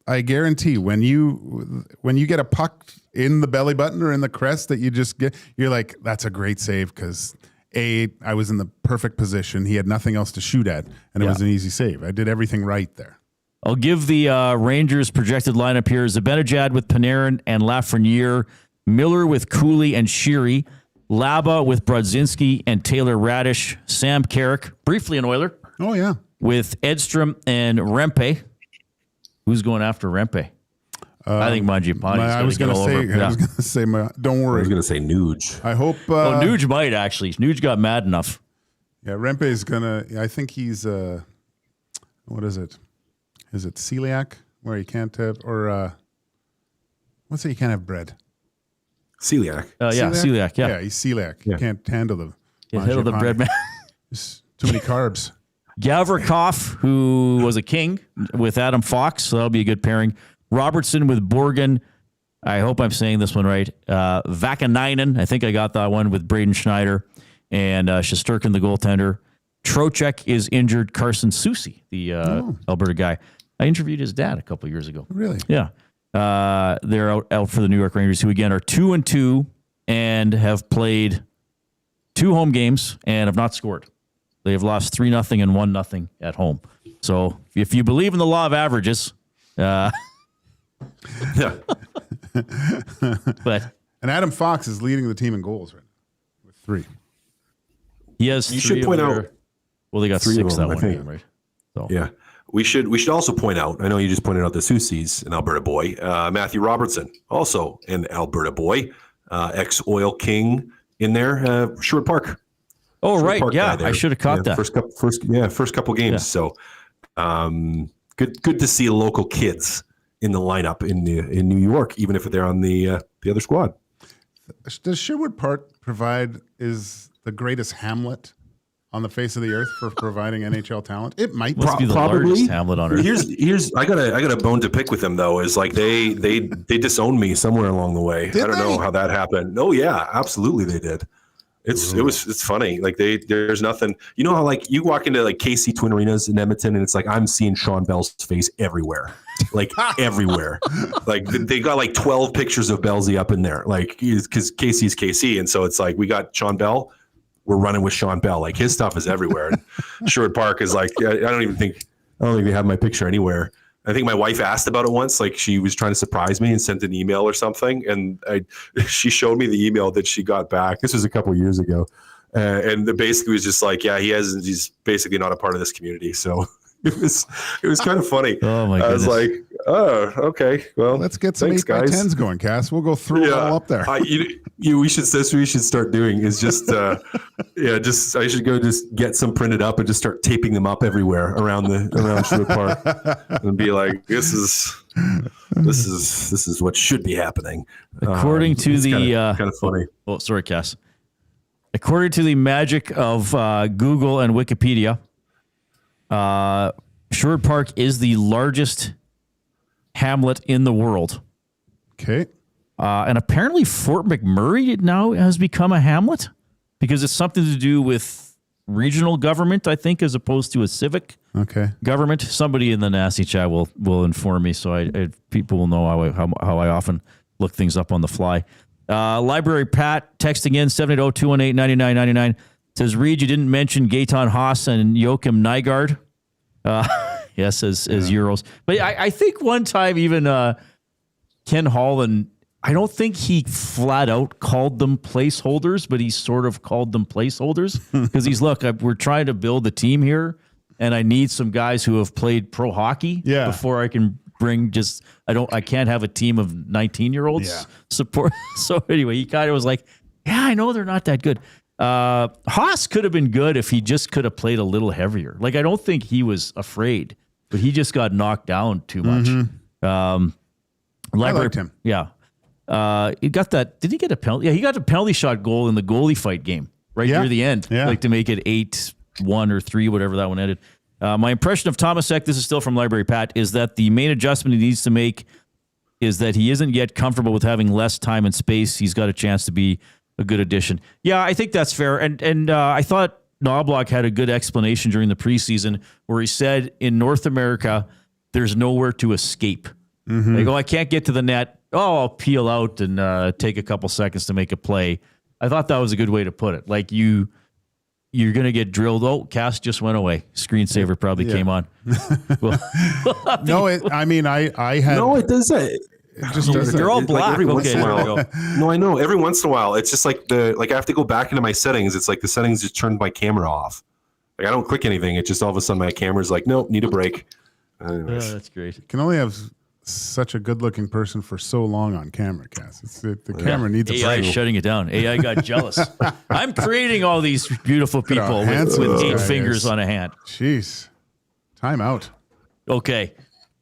I guarantee, when you get a puck in the belly button or in the crest that you just get, you're like, that's a great save because I was in the perfect position. He had nothing else to shoot at, and it was an easy save. I did everything right there. I'll give the Rangers projected lineup here: Zibanejad with Panarin and Lafreniere, Miller with Cooley and Sheary, Laba with Brodzinski and Taylor Radish, Sam Carrick, briefly an Oiler. Oh, yeah. With Edstrom and Rempe. Who's going after Rempe? I think Mangiapane. I was going to say, don't worry. I was going to say Nuge. I hope. Nuge might actually. Nuge got mad enough. Yeah, Rempe is going to, I think he's, what is it? Is it celiac where you can't have, or what's it? You can't have bread. Celiac. Celiac. Yeah. Yeah, he's celiac. Yeah. You can't handle the bread man. Too many carbs. Gavrikov, who was a king with Adam Fox, so that'll be a good pairing. Robertson with Borgen. I hope I'm saying this one right. Vakanainen, I think I got that one, with Braden Schneider, and Shesterkin, the goaltender. Trocheck is injured. Carson Soucy, the Alberta guy. I interviewed his dad a couple of years ago. Really? Yeah. They're out for the New York Rangers, who again are 2-2 and have played 2 home games and have not scored. They have lost 3-0 and 1-0 at home. So if you believe in the law of averages, but and Adam Fox is leading the team in goals right now with 3. He has. You should point out. Well, they got 6 that one game, right? So. Yeah. We should also point out, I know you just pointed out the Soucy's an Alberta boy, Matthew Robertson, also an Alberta boy, ex-Oil King in there, Sherwood Park. Oh, Sherwood Park, yeah, I should have caught that. First couple games. Yeah. So good to see local kids in the lineup in New York, even if they're on the other squad. Does Sherwood Park is the greatest hamlet on the face of the earth for providing NHL talent? It might be the largest hamlet on earth. Here's I got a bone to pick with them though. Is like they disowned me somewhere along the way. I don't know how that happened. Oh yeah, absolutely they did. It's funny. Like there's nothing. You know how like you walk into like KC Twin Arenas in Edmonton and it's like I'm seeing Sean Bell's face everywhere. Like everywhere. Like they got like 12 pictures of Bellsy up in there. Like because KC's KC, and so it's like we got Sean Bell. We're running with Sean Bell. Like his stuff is everywhere. And Sherwood Park is like I don't think they have my picture anywhere. I think my wife asked about it once, like she was trying to surprise me and sent an email or something. And she showed me the email that she got back. This was a couple of years ago. And it basically was just like, yeah, he's basically not a part of this community. So it was kind of funny. Oh my I goodness. was like, oh, okay. Well, Let's get some thanks, 8x10s going, Cass. We'll go through it all up there. That's what we should start doing is just, I should go just get some printed up and just start taping them up everywhere around Sherwood Park and be like, this is what should be happening. According to the kind of funny. Oh, sorry, Cass. According to the magic of Google and Wikipedia, Sherwood Park is the largest hamlet in the world. Okay. And apparently Fort McMurray now has become a hamlet because it's something to do with regional government, I think, as opposed to a civic government. Somebody in the nasty chat will inform me, so people will know how I often look things up on the fly. Library Pat texting in 780-218-9999 says, Reed, you didn't mention Gaetan Haas and Joachim Nygaard. Yes, as Euros. But I think one time even Ken Holland, I don't think he flat out called them placeholders, but he sort of called them placeholders because we're trying to build a team here and I need some guys who have played pro hockey before I can bring I can't have a team of 19-year-olds support. So anyway, he kind of was like, yeah, I know they're not that good. Haas could have been good if he just could have played a little heavier. Like, I don't think he was afraid, but he just got knocked down too much. I liked him. Yeah. He got that. Did he get a penalty? Yeah, he got a penalty shot goal in the goalie fight game near the end, like to make it 8-1 or 3, whatever that one ended. My impression of Tomasik, this is still from Library Pat, is that the main adjustment he needs to make is that he isn't yet comfortable with having less time and space. He's got a chance to be a good addition. Yeah, I think that's fair. And I thought Knobloch had a good explanation during the preseason where he said in North America, there's nowhere to escape. They go, I can't get to the net. Oh, I'll peel out and take a couple seconds to make a play. I thought that was a good way to put it. Like you're going to get drilled. Oh, Cass just went away. Screensaver probably came on. No, I had. No, it doesn't. It just doesn't. You're all black. Like every once Okay, in a there we while. go. No, I know. Every once in a while, it's just like I have to go back into my settings. It's like the settings just turned my camera off. Like I don't click anything. It just all of a sudden my camera's like, nope, need a break. Anyways. Oh, that's great. You can only have such a good-looking person for so long on camera, Cass. The camera needs a AI break. is shutting it down. AI got jealous. I'm creating all these beautiful people how with handsome this 8 guy fingers is. on a hand. Jeez. Time out. Okay.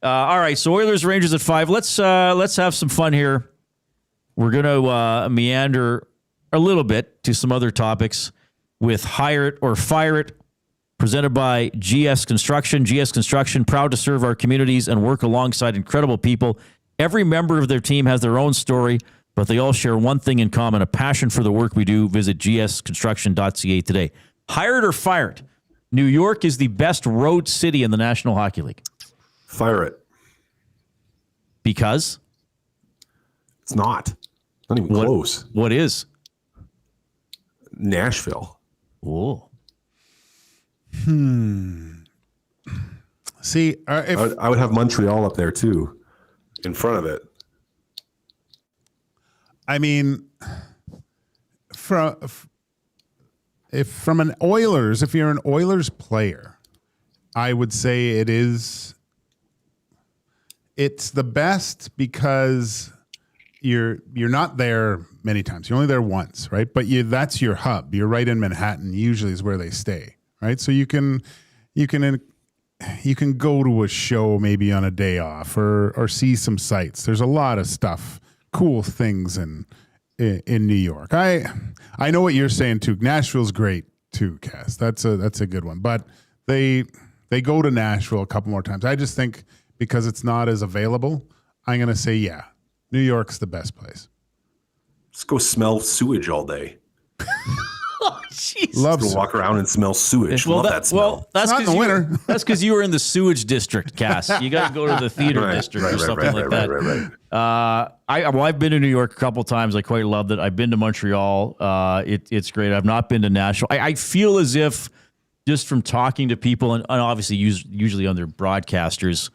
All right. So Oilers Rangers at 5. Let's have some fun here. We're gonna meander a little bit to some other topics with Hire It or Fire It, presented by GS Construction. GS Construction, proud to serve our communities and work alongside incredible people. Every member of their team has their own story, but they all share one thing in common: a passion for the work we do. Visit gsconstruction.ca today. Hire it or fire it. New York is the best road city in the National Hockey League. Fire it. Because? It's not. Not even close. What is? Nashville. Oh. See, if I would have Montreal up there too, in front of it. I mean, from an Oilers, if you're an Oilers player, I would say it's the best because you're not there many times. You're only there once, right? But that's your hub. You're right in Manhattan. Usually is where they stay, right? So you can go to a show maybe on a day off or see some sights. There's a lot of stuff, cool things in New York. I know what you're saying too. Nashville's great too, Cass. That's a good one. But they go to Nashville a couple more times. I just think because it's not as available, I'm going to say, yeah, New York's the best place. Just go smell sewage all day. Jeez. Love Go walk around and smell sewage. Well, Love that smell. that's Not in the winter. That's because you were in the sewage district, Cass. You got to go to the theater district or something like that. Right. I've been to New York a couple times. I quite loved it. I've been to Montreal. It's great. I've not been to Nashville. I feel as if just from talking to people and obviously usually on their broadcasters,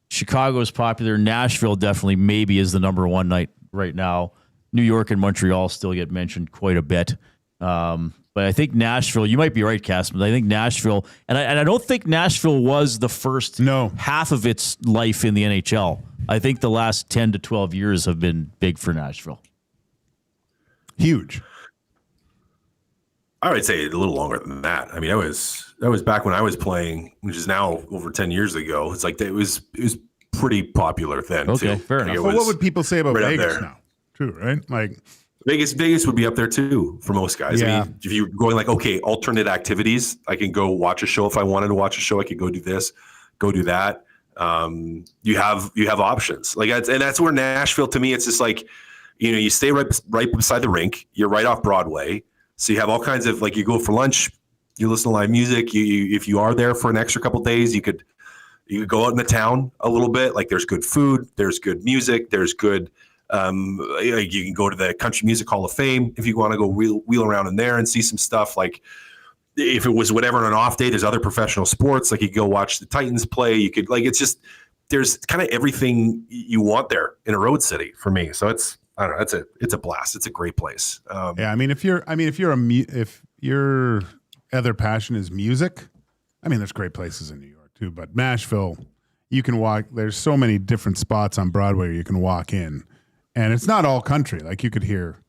Chicago is popular. Nashville definitely maybe is the number one night right now. New York and Montreal still get mentioned quite a bit. But I think Nashville, you might be right, Cass, but I think Nashville, and I don't think Nashville was the first half of its life in the NHL. I think the last 10 to 12 years have been big for Nashville. Huge. I would say a little longer than that. I mean, that was back when I was playing, which is now over 10 years ago. It's like it was pretty popular then. Okay, too. fair enough. Well, what would people say about right Vegas now? Too, right? Like Vegas would be up there too for most guys. Yeah. I mean, if you're going like, okay, alternate activities, I can go watch a show. If I wanted to watch a show, I could go do this, go do that. You have options like that's where Nashville, to me, it's just like, you stay right beside the rink. You're right off Broadway. So you have all kinds of, like, you go for lunch, you listen to live music. You if you are there for an extra couple of days, you could go out in the town a little bit. Like, there's good food, there's good music, there's good. You can go to the Country Music Hall of Fame if you want to go wheel around in there and see some stuff. Like, if it was whatever on an off day, there's other professional sports. Like, you could go watch the Titans play. You could, like, it's just, there's kind of everything you want there in a road city for me. So I don't know. It's a blast. It's a great place. yeah, I mean, if your other passion is music, I mean, there's great places in New York too. But Nashville, you can walk. There's so many different spots on Broadway where you can walk in, and it's not all country. Like, you could hear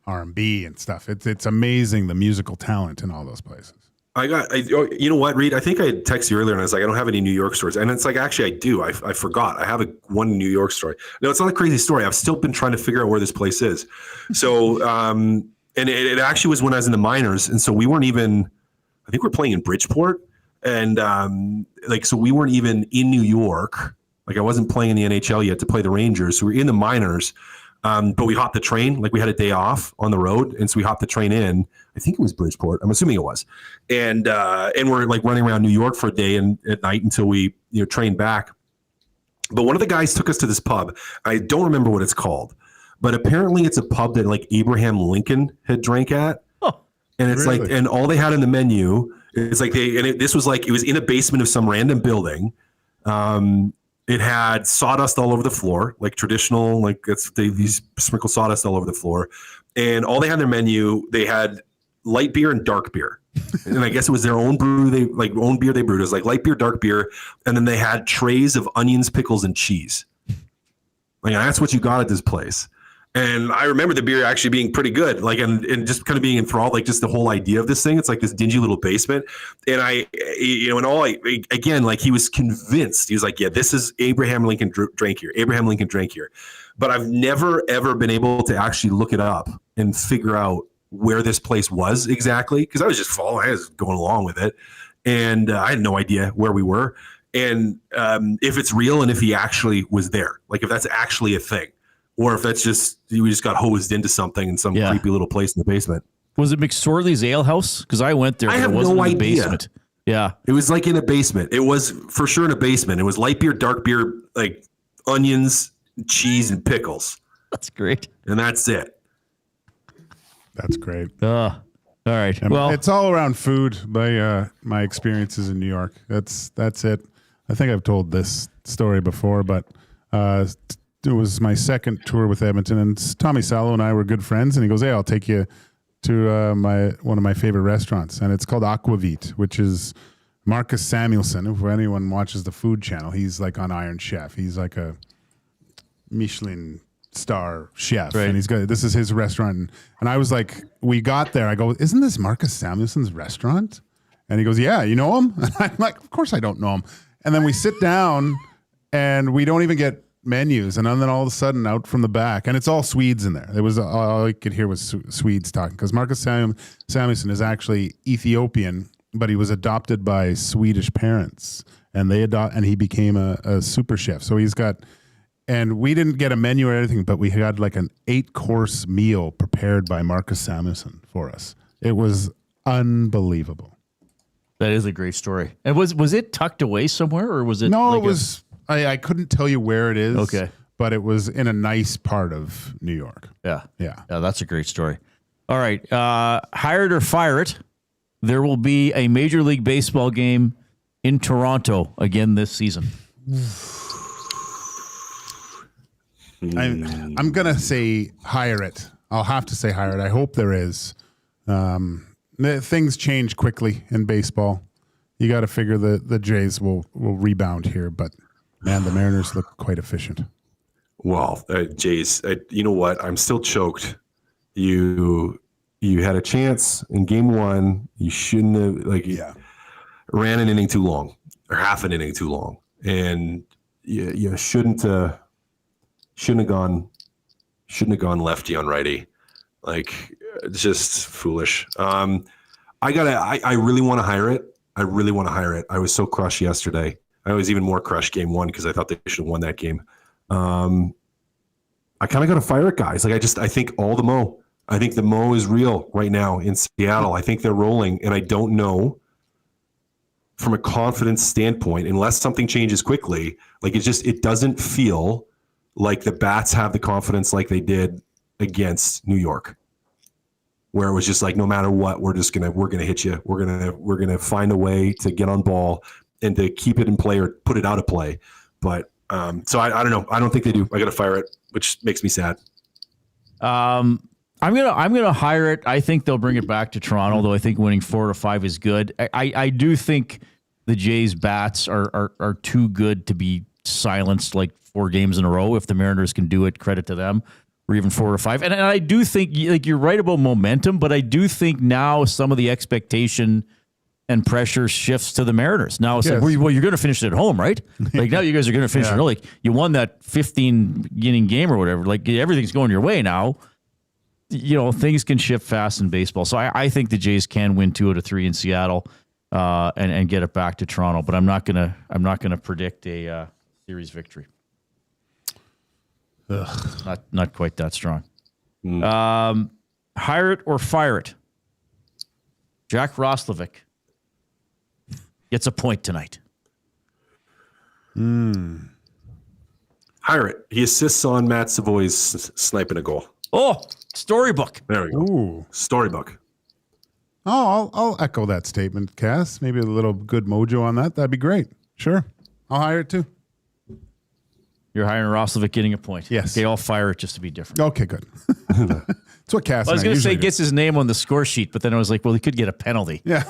R&B and stuff. It's amazing, the musical talent in all those places. You know what, Reed? I think I had texted you earlier, and I was like, I don't have any New York stories. And it's like, actually, I do. I forgot. I have one New York story. No, it's not a crazy story. I've still been trying to figure out where this place is. So, and it actually was when I was in the minors. And so we weren't even, I think we're playing in Bridgeport. And so we weren't even in New York. Like, I wasn't playing in the NHL yet to play the Rangers. So we were in the minors. But we hopped the train, like, we had a day off on the road. And so we hopped the train in. I think it was Bridgeport. I'm assuming it was. And we're, like, running around New York for a day and at night until we, trained back. But one of the guys took us to this pub. I don't remember what it's called, but apparently it's a pub that, like, Abraham Lincoln had drank at. Oh, and it's really? Like, and all they had in the menu is like this was like, it was in a basement of some random building. It had sawdust all over the floor, like traditional, like these sprinkle sawdust all over the floor. And all they had in their menu, they had light beer and dark beer. And I guess it was their own brew. Own beer they brewed. It was like light beer, dark beer. And then they had trays of onions, pickles, and cheese. Like, that's what you got at this place. And I remember the beer actually being pretty good, like, and just kind of being enthralled, like, just the whole idea of this thing. It's like this dingy little basement. And again, like, he was convinced. He was like, yeah, this is Abraham Lincoln drank here. Abraham Lincoln drank here. But I've never, ever been able to actually look it up and figure out where this place was exactly. Because I was just following, I was going along with it. And I had no idea where we were. And if it's real and if he actually was there, like, if that's actually a thing. Or if that's just, we just got hosed into something in some creepy little place in the basement. Was it McSorley's Ale House? Because I went there, but it wasn't in the basement. Yeah. It was like in a basement. It was for sure in a basement. It was light beer, dark beer, like onions, cheese, and pickles. That's great. And that's it. That's great. All right. Well, it's all around food by my experiences in New York. That's it. I think I've told this story before, but it was my second tour with Edmonton, and Tommy Salo and I were good friends, and he goes, hey, I'll take you to one of my favorite restaurants, and it's called Aquavit, which is Marcus Samuelsson. If anyone watches the Food Channel, he's like on Iron Chef. He's like a Michelin star chef, right. And this is his restaurant. And I was like, we got there, I go, isn't this Marcus Samuelsson's restaurant? And he goes, yeah, you know him? And I'm like, of course I don't know him. And then we sit down, and we don't even get menus, and then all of a sudden, out from the back, and it's all Swedes in there. It was all I could hear was Swedes talking, because Marcus Samuelsson is actually Ethiopian, but he was adopted by Swedish parents, and and he became a super chef. So he's got, and we didn't get a menu or anything, but we had like an 8-course meal prepared by Marcus Samuelsson for us. It was unbelievable. That is a great story. And was it tucked away somewhere, or was it? No, it was. I couldn't tell you where it is. Okay. But it was in a nice part of New York. Yeah. Yeah. Yeah, that's a great story. All right. Hire it or fire it. There will be a Major League Baseball game in Toronto again this season. I'm going to say hire it. I'll have to say hire it. I hope there is. Things change quickly in baseball. You got to figure the Jays will rebound here, but man, the Mariners look quite efficient. Well, Jays, you know what? I'm still choked. You had a chance in game one. You shouldn't have ran an inning too long or half an inning too long, and you shouldn't have gone lefty on righty. It's just foolish. I really want to hire it. I was so crushed yesterday. I was even more crushed game one because I thought they should have won that game. I kind of got to fire it, guys. I think all the Mo. I think the Mo is real right now in Seattle. I think they're rolling, and I don't know from a confidence standpoint, unless something changes quickly, it doesn't feel like the Bats have the confidence like they did against New York, where it was just no matter what, we're gonna hit you. We're gonna find a way to get on ball and to keep it in play or put it out of play. But so I don't know. I don't think they do. I got to fire it, which makes me sad. I'm gonna hire it. I think they'll bring it back to Toronto, though. I think winning 4-5 is good. I do think the Jays bats are too good to be silenced 4 games in a row. If the Mariners can do it, credit to them. Or even 4-5. And I do think you're right about momentum, but I do think now some of the expectation and pressure shifts to the Mariners. Now it's you're going to finish it at home, right? Now you guys are going to finish it. You won that 15-inning game or whatever. Everything's going your way now. Things can shift fast in baseball. So I think the Jays can win 2 out of 3 in Seattle and get it back to Toronto. But I'm not gonna predict a series victory. Not quite that strong. Hire it or fire it. Jack Roslovic gets a point tonight. Hire it. He assists on Matt Savoy's sniping a goal. Oh, storybook. There we go. Ooh. Storybook. Oh, I'll echo that statement, Cass. Maybe a little good mojo on that. That'd be great. Sure. I'll hire it too. You're hiring Roslovic getting a point. Yes. Okay, I'll fire it just to be different. Okay, good. That's what Cass. I was going to say he gets his name on the score sheet, but then I was like, well, he could get a penalty. Yeah.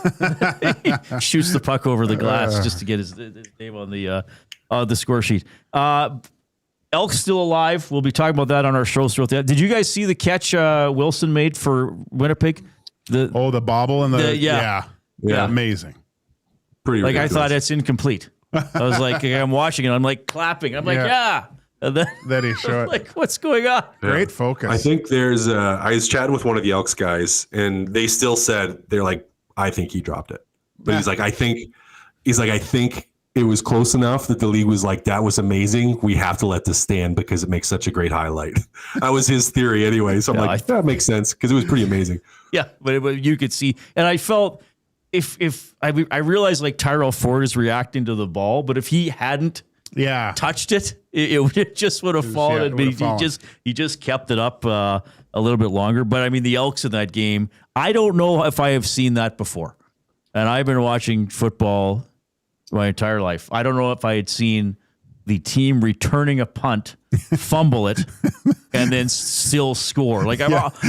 He shoots the puck over the glass just to get his name on the score sheet. Elk's still alive. We'll be talking about that on our show. Did you guys see the catch Wilson made for Winnipeg? The bobble and yeah, amazing. Pretty ridiculous. I thought it's incomplete. I was I'm watching it. I'm clapping. I'm yeah. And then he showed what's going on? Yeah. Great focus. I think there's I was chatting with one of the Elks guys, and they still said I think he dropped it. But he's I think it was close enough that the league was that was amazing. We have to let this stand because it makes such a great highlight. That was his theory anyway. So I'm that makes sense because it was pretty amazing. Yeah, but you could see, and I felt if I realized Tyrell Ford is reacting to the ball, but if he hadn't touched it, it just would have fallen. He just kept it up a little bit longer. But the Elks in that game, I don't know if I have seen that before, and I've been watching football my entire life. I don't know if I had seen the team returning a punt, fumble it, and then still score.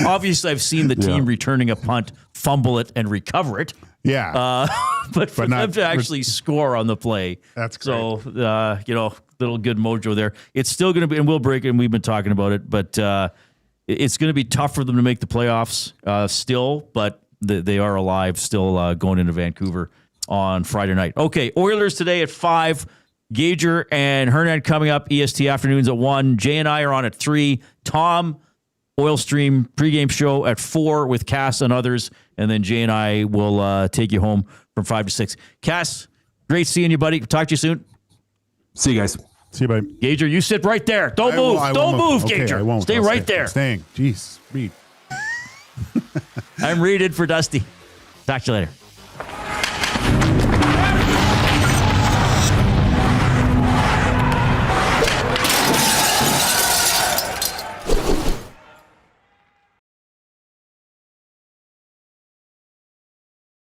Obviously I've seen the team returning a punt, fumble it, and recover it. Yeah. But for them to actually score on the play. That's great. So, little good mojo there. It's still going to be, and we'll break it, and we've been talking about it, but it's going to be tough for them to make the playoffs still, but they are alive still going into Vancouver on Friday night. Okay, Oilers today at 5. Gager and Hernan coming up. EST afternoons at 1. Jay and I are on at 3. Tom, Oil Stream pregame show at 4 with Cass and others. And then Jay and I will take you home from 5 to 6. Cass, great seeing you, buddy. Talk to you soon. See you guys. See you, buddy. Gager, you sit right there. Don't move. Don't move, Gager. I won't. Stay right there. Staying. Jeez, Reed. I'm Reed in for Dusty. Talk to you later.